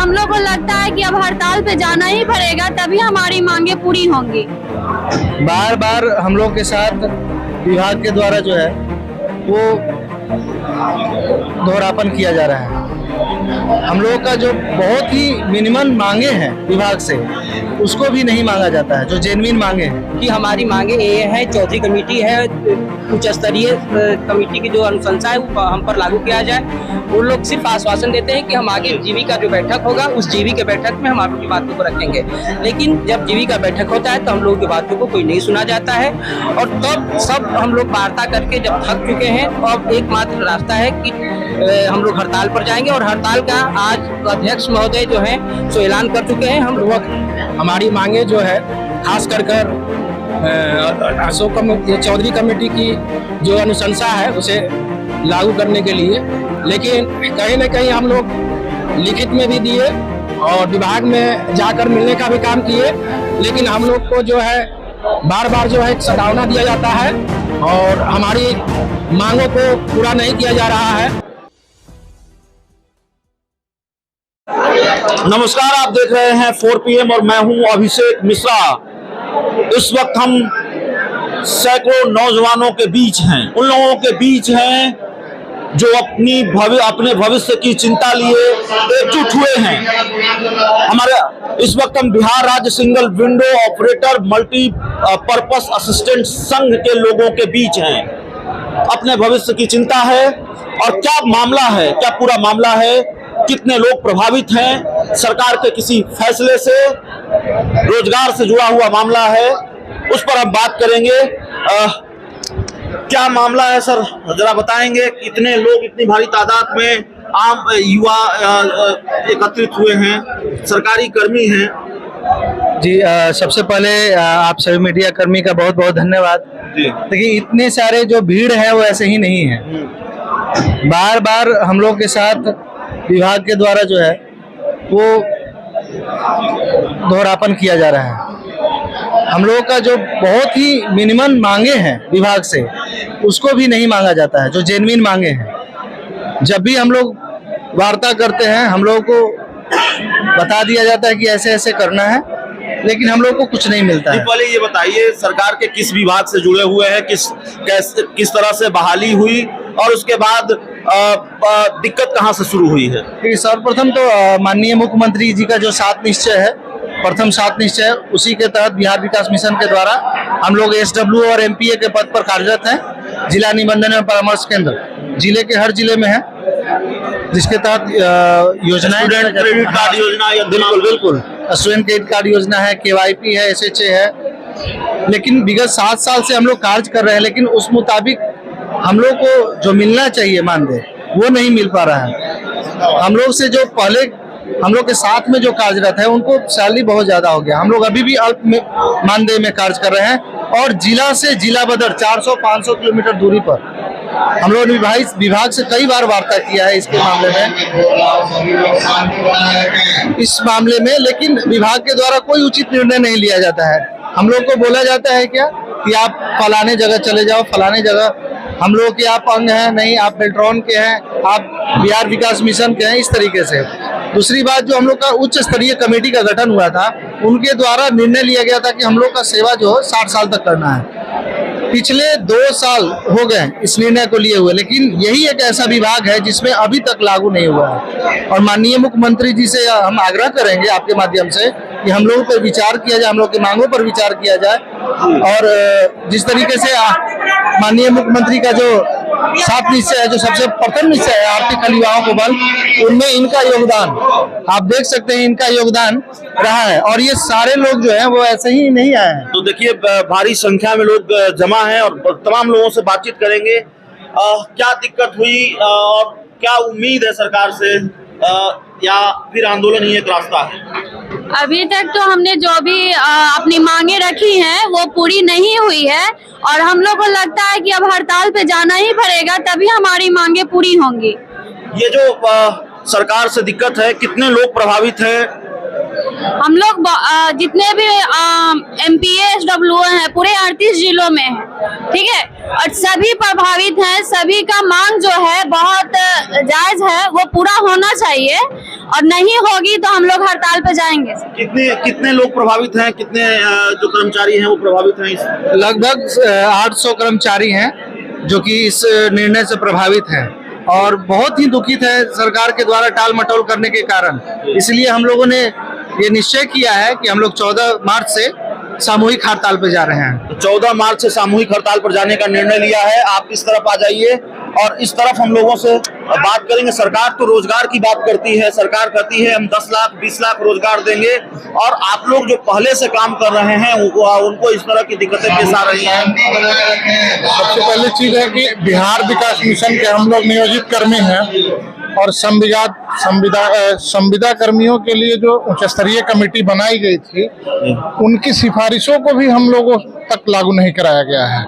हम लोग को लगता है कि अब हड़ताल पे जाना ही पड़ेगा, तभी हमारी मांगे पूरी होंगी। बार बार हम लोग के साथ विभाग के द्वारा जो है वो दोहरापन किया जा रहा है। हम लोगों का जो बहुत ही मिनिमम मांगे हैं विभाग से, उसको भी नहीं मांगा जाता है, जो जेन्युइन मांगे हैं। कि हमारी मांगे ये है, चौधरी कमेटी है, उच्च स्तरीय कमेटी की जो अनुशंसा है वो हम पर लागू किया जाए। वो लोग सिर्फ आश्वासन देते हैं कि हम आगे जीवी का जो बैठक होगा उस जीवी के बैठक में हम आपकी बातों को रखेंगे, लेकिन जब जीवी का बैठक होता है तो हम लोगों की बातों को कोई नहीं सुना जाता है। और तब सब हम लोग वार्ता करके जब थक चुके हैं तो अब एकमात्र रास्ता है कि हम लोग हड़ताल पर जाएंगे। और हड़ताल का आज अध्यक्ष महोदय जो है सो ऐलान कर चुके हैं। हम लोग हमारी मांगे जो है खास कर अशोक चौधरी कमेटी की जो अनुशंसा है उसे लागू करने के लिए, लेकिन कहीं न कहीं हम लोग लिखित में भी दिए और विभाग में जाकर मिलने का भी काम किए, लेकिन हम लोग को जो है बार बार जो है सतावना दिया जाता है और हमारी मांगों को पूरा नहीं किया जा रहा है। नमस्कार, आप देख रहे हैं 4 PM और मैं हूं अभिषेक मिश्रा। इस वक्त हम सैकड़ों नौजवानों के बीच हैं, उन लोगों के बीच हैं जो अपने भविष्य की चिंता लिए एकजुट हुए हैं। हमारे इस वक्त हम बिहार राज्य single window operator multi purpose assistant संघ के लोगों के बीच हैं। अपने भविष्य की चिंता है और क्या मामला है, क्या पूरा मामला है, कितने लोग प्रभावित हैं सरकार के किसी फैसले से, रोजगार से जुड़ा हुआ मामला है, उस पर हम बात करेंगे। क्या मामला है सर, जरा बताएंगे। कितने लोग इतनी भारी तादाद में आम युवा एकत्रित हुए हैं, सरकारी कर्मी हैं? जी, सबसे पहले आप सभी मीडिया कर्मी का बहुत बहुत धन्यवाद। देखिए, इतने सारे जो भीड़ है वो ऐसे ही नहीं है। बार बार हम लोग के साथ विभाग के द्वारा जो है वो दोहरापन किया जा रहा है। हम लोगों का जो बहुत ही मिनिमम मांगे हैं विभाग से, उसको भी नहीं मांगा जाता है, जो जेन्युइन मांगे हैं। जब भी हम लोग वार्ता करते हैं हम लोगों को बता दिया जाता है कि ऐसे ऐसे करना है, लेकिन हम लोग को कुछ नहीं मिलता है। पहले ये बताइए, सरकार के किस विभाग से जुड़े हुए हैं, किस तरह से बहाली हुई और उसके बाद दिक्कत कहां से शुरू हुई है? सर्वप्रथम तो माननीय मुख्यमंत्री जी का जो 7 निश्चय है, प्रथम 7 निश्चय, उसी के तहत बिहार विकास मिशन के द्वारा हम लोग SW और MPA के पद पर कार्यरत हैं। जिला निबंधन एवं परामर्श केंद्र जिले के हर जिले में है, जिसके तहत योजनाएं, स्टूडेंट क्रेडिट कार्ड योजना, बिल्कुल स्टूडेंट क्रेडिट कार्ड योजना है, KYP है, SHA है। लेकिन विगत 7 साल से हम लोग कार्य कर रहे हैं, लेकिन उस मुताबिक हम लोग को जो मिलना चाहिए मानदेय वो नहीं मिल पा रहा है। हम लोग से जो पहले हम लोग के साथ में जो कार्यरत है उनको सैलरी बहुत ज्यादा हो गया। हम लोग अभी भी अल्प मानदेय में कार्य कर रहे हैं और जिला से जिला बदर 400-500 किलोमीटर दूरी पर हम लोगों ने विभाग से कई बार वार्ता किया है इसके मामले में, लेकिन विभाग के द्वारा कोई उचित निर्णय नहीं लिया जाता है। हम लोग को बोला जाता है क्या कि आप फलाने जगह चले जाओ, फलाने जगह हम लोग के आप अंग हैं, नहीं आप बेल्ट्रॉन के हैं, आप बिहार विकास मिशन के हैं, इस तरीके से। दूसरी बात, जो हम लोग का उच्च स्तरीय कमेटी का गठन हुआ था, उनके द्वारा निर्णय लिया गया था कि हम लोग का सेवा जो है 60 साल तक करना है। पिछले 2 साल हो गए इस निर्णय को लिए हुए, लेकिन यही एक ऐसा विभाग है जिसमें अभी तक लागू नहीं हुआ है। और माननीय मुख्यमंत्री जी से हम आग्रह करेंगे आपके माध्यम से कि हम लोगों पर विचार किया जाए, हम लोग की मांगों पर विचार किया जाए। और जिस तरीके से माननीय मुख्यमंत्री का जो 7 निश्चय है, जो सबसे प्रथम निश्चय है आर्थिक युवाओं को बल, उनमें इनका योगदान आप देख सकते हैं, इनका योगदान रहा है। और ये सारे लोग जो हैं वो ऐसे ही नहीं आए हैं। तो देखिए, भारी संख्या में लोग जमा हैं और तमाम लोगों से बातचीत करेंगे। क्या दिक्कत हुई और क्या उम्मीद है सरकार से, या फिर आंदोलन ही एक रास्ता है? अभी तक तो हमने जो भी अपनी मांगे रखी हैं वो पूरी नहीं हुई है और हम लोग को लगता है कि अब हड़ताल पे जाना ही पड़ेगा, तभी हमारी मांगे पूरी होंगी। ये जो सरकार से दिक्कत है, कितने लोग प्रभावित हैं? हम लोग जितने भी MPA SWO हैं पूरे 38 जिलों में हैं, ठीक है। और सभी प्रभावित हैं, सभी का मांग जो है बहुत जायज है, वो पूरा होना चाहिए और नहीं होगी तो हम लोग हड़ताल पे जाएंगे। कितने लोग प्रभावित हैं, कितने जो कर्मचारी हैं वो प्रभावित हैं? लगभग 800 कर्मचारी हैं जो कि इस निर्णय से प्रभावित हैं और बहुत ही दुखित है सरकार के द्वारा टाल मटोल करने के कारण। इसलिए हम लोगों ने ये निश्चय किया है कि हम लोग 14 मार्च से सामूहिक हड़ताल पे जा रहे हैं। 14 मार्च से सामूहिक हड़ताल पर जाने का निर्णय लिया है। आप इस तरफ आ जाइए और इस तरफ हम लोगों से बात करेंगे। सरकार तो रोजगार की बात करती है, सरकार कहती है हम 10 लाख 20 लाख रोजगार देंगे और आप लोग जो पहले से काम कर रहे हैं उनको इस तरह की दिक्कतें पेश आ रही हैं। सबसे पहली चीज है कि बिहार विकास मिशन के हम लोग नियोजित कर्मी हैं और संविदा कर्मियों के लिए जो उच्च स्तरीय कमेटी बनाई गई थी उनकी सिफारिशों को भी हम लोगों तक लागू नहीं कराया गया है।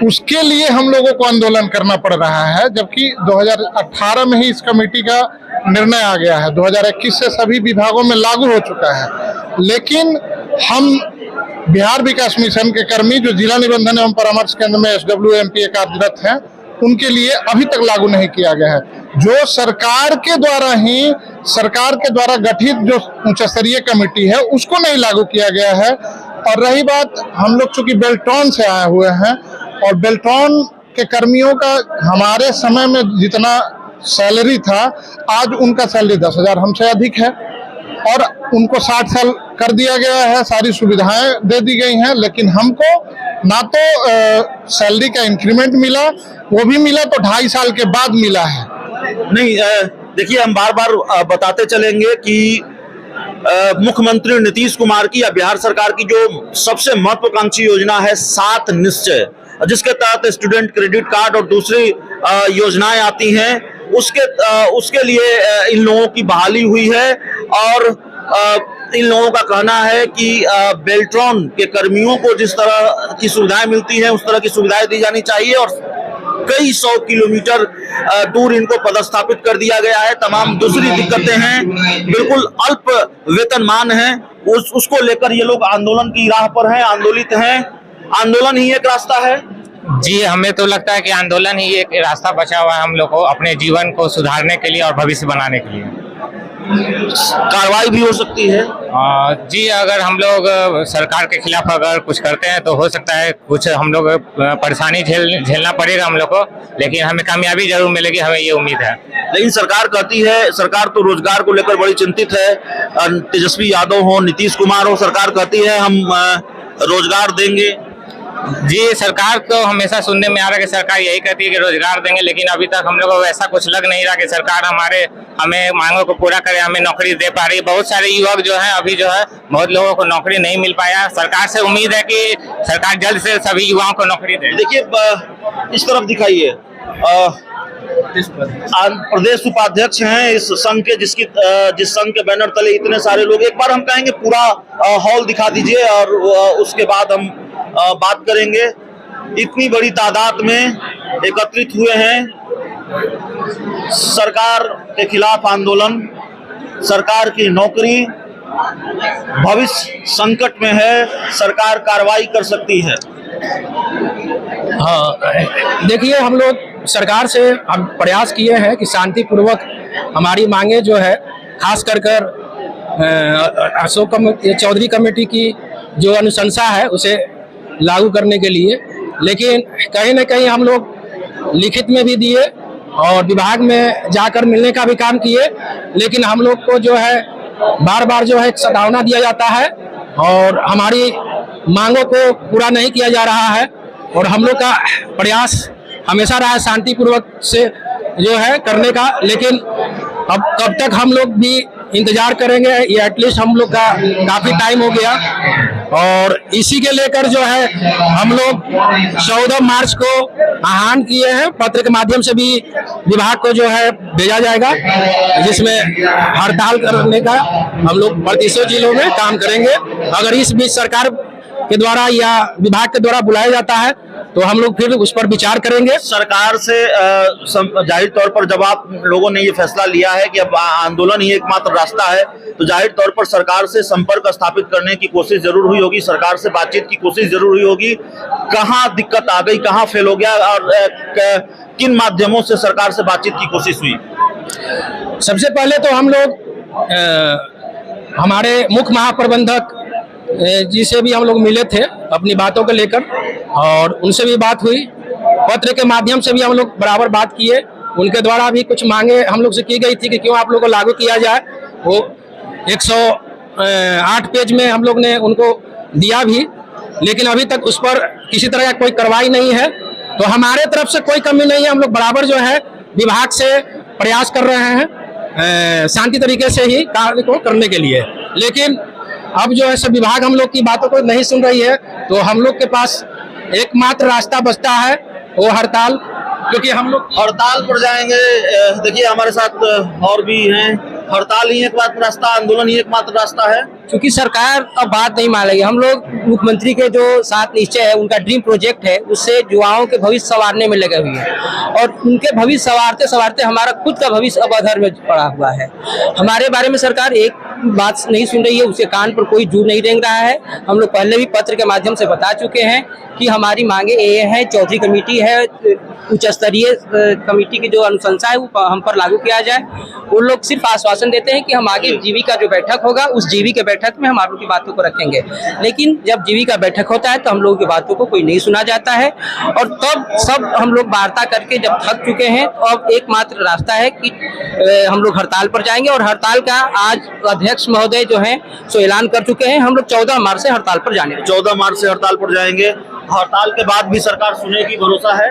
उसके लिए हम लोगों को आंदोलन करना पड़ रहा है, जबकि 2018 में ही इस कमेटी का निर्णय आ गया है। 2021 से सभी विभागों में लागू हो चुका है, लेकिन हम बिहार विकास मिशन के कर्मी जो जिला निबंधन एवं परामर्श केंद्र में SWMPA कार्यरत हैं उनके लिए अभी तक लागू नहीं किया गया है। जो सरकार के द्वारा गठित जो उच्च स्तरीय कमेटी है उसको नहीं लागू किया गया है। और रही बात, हम लोग चूंकि बेल्ट्रॉन से आए हुए हैं और बेल्ट्रॉन के कर्मियों का हमारे समय में जितना सैलरी था आज उनका सैलरी 10,000 हमसे अधिक है और उनको 60 साल कर दिया गया है, सारी सुविधाएं दे दी गई हैं, लेकिन हमको ना तो सैलरी का इंक्रीमेंट मिला, वो भी मिला तो 2.5 साल के बाद मिला है। नहीं, देखिए हम बार बार बताते चलेंगे कि मुख्यमंत्री नीतीश कुमार की या बिहार सरकार की जो सबसे महत्वाकांक्षी योजना है 7 निश्चय, जिसके तहत स्टूडेंट क्रेडिट कार्ड और दूसरी योजनाएं आती हैं, उसके लिए इन लोगों की बहाली हुई है और इन लोगों का कहना है कि बेल्ट्रॉन के कर्मियों को जिस तरह की सुविधाएं मिलती हैं उस तरह की सुविधाएं दी जानी चाहिए और कई 100 किलोमीटर दूर इनको पदस्थापित कर दिया गया है। तमाम दूसरी दिक्कतें हैं, बिल्कुल अल्प वेतनमान है, उसको लेकर ये लोग आंदोलन की राह पर हैं, आंदोलित हैं। आंदोलन ही एक रास्ता है। जी, हमें तो लगता है कि आंदोलन ही एक रास्ता बचा हुआ है हम लोग को अपने जीवन को सुधारने के लिए और भविष्य बनाने के लिए। कार्रवाई भी हो सकती है। जी, अगर हम लोग सरकार के खिलाफ अगर कुछ करते हैं तो हो सकता है कुछ हम लोग परेशानी झेलना पड़ेगा हम लोग को, लेकिन हमें कामयाबी जरूर मिलेगी, हमें ये उम्मीद है। लेकिन सरकार कहती है, सरकार तो रोजगार को लेकर बड़ी चिंतित है। तेजस्वी यादव हो, नीतीश कुमार हो, सरकार कहती है हम रोजगार देंगे। जी, सरकार को हमेशा सुनने में आ रहा है कि सरकार यही कहती है कि रोजगार देंगे, लेकिन अभी तक हम लोग को ऐसा कुछ लग नहीं रहा कि सरकार हमें मांगों को पूरा करे, हमें नौकरी दे पा रही है। बहुत सारे युवक जो है अभी जो है बहुत लोगों को नौकरी नहीं मिल पाया। सरकार से उम्मीद है कि सरकार जल्द से सभी युवाओं को नौकरी दे। देखिए इस तरफ दिखाइए, प्रदेश उपाध्यक्ष हैं इस संघ के, जिस संघ के बैनर तले इतने सारे लोग। एक बार हम कहेंगे पूरा हॉल दिखा दीजिए और उसके बाद हम बात करेंगे। इतनी बड़ी तादाद में एकत्रित हुए हैं, सरकार के खिलाफ आंदोलन, सरकार की नौकरी भविष्य संकट में है, सरकार कार्रवाई कर सकती है। हाँ, देखिए हम लोग सरकार से हम प्रयास किए हैं कि शांतिपूर्वक हमारी मांगे जो है, खास कर अशोक चौधरी कमेटी की जो अनुशंसा है उसे लागू करने के लिए, लेकिन कहीं न कहीं हम लोग लिखित में भी दिए और विभाग में जाकर मिलने का भी काम किए, लेकिन हम लोग को जो है बार बार जो है सतावना दिया जाता है और हमारी मांगों को पूरा नहीं किया जा रहा है। और हम लोग का प्रयास हमेशा रहा है शांतिपूर्वक से जो है करने का, लेकिन अब कब तक हम लोग भी इंतजार करेंगे, ये एटलीस्ट हम लोग का काफी टाइम हो गया। और इसी के लेकर जो है हम लोग 14 मार्च को आह्वान किए हैं, पत्र के माध्यम से भी विभाग को जो है भेजा जाएगा, जिसमें हड़ताल करने का हम लोग 32 जिलों में काम करेंगे। अगर इस बीच सरकार के द्वारा या विभाग के द्वारा बुलाया जाता है तो हम लोग फिर उस पर विचार करेंगे। सरकार से जाहिर तौर पर जब आप लोगों ने ये फैसला लिया है कि अब आंदोलन ही एकमात्र रास्ता है, तो जाहिर तौर पर सरकार से संपर्क स्थापित करने की कोशिश जरूर हुई होगी, सरकार से बातचीत की कोशिश जरूर हुई होगी। कहाँ दिक्कत आ गई, कहाँ फेल हो गया और किन माध्यमों से सरकार से बातचीत की कोशिश हुई? सबसे पहले तो हम लोग हमारे मुख्य महाप्रबंधक जी से भी हम लोग मिले थे अपनी बातों को लेकर, और उनसे भी बात हुई। पत्र के माध्यम से भी हम लोग बराबर बात किए। उनके द्वारा भी कुछ मांगे हम लोग से की गई थी कि क्यों आप लोग को लागू किया जाए। वो 108 पेज में हम लोग ने उनको दिया भी, लेकिन अभी तक उस पर किसी तरह का कोई कार्रवाई नहीं है। तो हमारे तरफ से कोई कमी नहीं है, हम लोग बराबर जो है विभाग से प्रयास कर रहे हैं शांति तरीके से ही कार्य को करने के लिए। लेकिन अब जो है सब विभाग हम लोग की बातों को नहीं सुन रही है, तो हम लोग के पास एकमात्र रास्ता बचता है वो हड़ताल, क्योंकि हम लोग हड़ताल पर जाएंगे। देखिए हमारे साथ और भी हैं, हड़ताल ही एकमात्र रास्ता, आंदोलन ही एकमात्र रास्ता है। क्योंकि सरकार अब बात नहीं मान रही है। हम लोग मुख्यमंत्री के जो साथ निश्चय है, उनका ड्रीम प्रोजेक्ट है, उससे युवाओं के भविष्य संवारने में लगे हुए हैं, और उनके भविष्य संवारते संवारते हमारा खुद का भविष्य अब अधर में पड़ा हुआ है। हमारे बारे में सरकार एक बात नहीं सुन रही है, उसके कान पर कोई जू नहीं रेंग रहा है। हम लोग पहले भी पत्र के माध्यम से बता चुके हैं कि हमारी मांगे ये है, चौधरी कमेटी है, उच्च स्तरीय कमेटी की जो अनुशंसा है वो हम पर लागू किया जाए। वो लोग सिर्फ आश्वासन देते हैं कि हम आगे जीवी का जो बैठक होगा, उस जीवी के बैठक में हम आप लोग की बातों को रखेंगे। लेकिन जब जीवी का बैठक होता है तो हम लोगों की बातों को कोई नहीं सुना जाता है, और तब सब हम लोग वार्ता करके जब थक चुके हैं तो अब एकमात्र रास्ता है कि हम लोग हड़ताल पर जाएंगे। और हड़ताल का आज अध्यक्ष महोदय जो है सो ऐलान कर चुके हैं, हम लोग 14 मार्च से हड़ताल पर जाने 14 मार्च से हड़ताल पर जाएंगे। हड़ताल के बाद भी सरकार सुनेगी, भरोसा है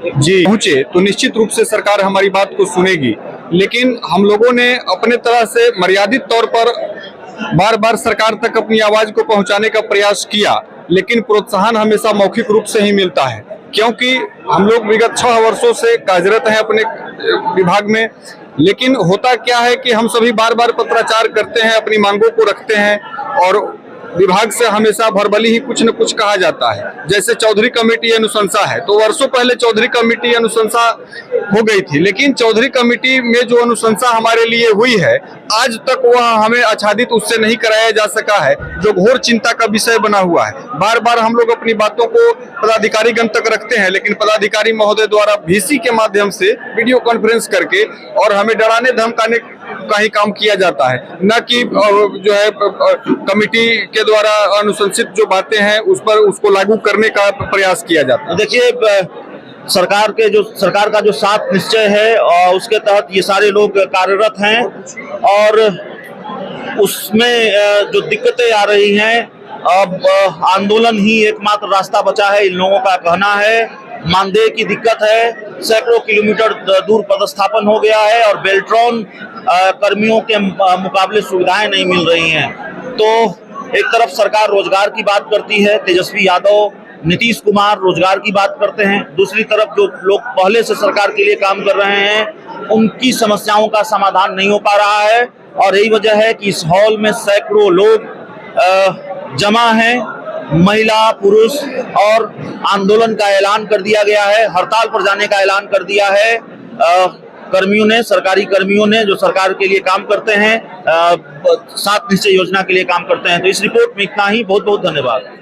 जी पहुंचे तो निश्चित रूप से सरकार हमारी बात को सुनेगी। लेकिन हम लोगों ने अपने तरह से मर्यादित तौर पर बार बार सरकार तक अपनी आवाज को पहुंचाने का प्रयास किया, लेकिन प्रोत्साहन हमेशा मौखिक रूप से ही मिलता है, क्योंकि हम लोग विगत 6 वर्षों से कार्यरत हैं अपने विभाग में। लेकिन होता क्या है कि हम सभी बार बार पत्राचार करते हैं, अपनी मांगों को रखते हैं, और विभाग से हमेशा भरबली ही कुछ न कुछ कहा जाता है। जैसे चौधरी कमेटी अनुशंसा है, तो वर्षों पहले चौधरी कमेटी अनुशंसा हो गई थी, लेकिन चौधरी कमेटी में जो अनुशंसा हमारे लिए हुई है, आज तक वह हमें आच्छादित उससे नहीं कराया जा सका है, जो घोर चिंता का विषय बना हुआ है। बार बार हम लोग अपनी बातों को पदाधिकारीगण तक रखते हैं, लेकिन पदाधिकारी महोदय द्वारा VC के माध्यम से वीडियो कॉन्फ्रेंस करके और हमें डराने धमकाने का ही काम किया जाता है, न कि जो है कमेटी के द्वारा अनुशंसित जो बातें हैं उस पर उसको लागू करने का प्रयास किया जाता है। देखिए सरकार का जो 7 निश्चय है और उसके तहत ये सारे लोग कार्यरत हैं, और उसमें जो दिक्कतें आ रही हैं, अब आंदोलन ही एकमात्र रास्ता बचा है, इन लोगों का कहना है। मानदेय की दिक्कत है, सैकड़ों किलोमीटर दूर पदस्थापन हो गया है, और बेल्ट्रॉन कर्मियों के मुकाबले सुविधाएं नहीं मिल रही हैं। तो एक तरफ सरकार रोजगार की बात करती है, तेजस्वी यादव, नीतीश कुमार रोजगार की बात करते हैं, दूसरी तरफ जो लोग पहले से सरकार के लिए काम कर रहे हैं उनकी समस्याओं का समाधान नहीं हो पा रहा है। और यही वजह है कि इस हॉल में सैकड़ों लोग जमा हैं, महिला पुरुष, और आंदोलन का ऐलान कर दिया गया है, हड़ताल पर जाने का ऐलान कर दिया है कर्मियों ने, सरकारी कर्मियों ने, जो सरकार के लिए काम करते हैं, 7 निश्चय योजना के लिए काम करते हैं। तो इस रिपोर्ट में इतना ही। बहुत बहुत धन्यवाद।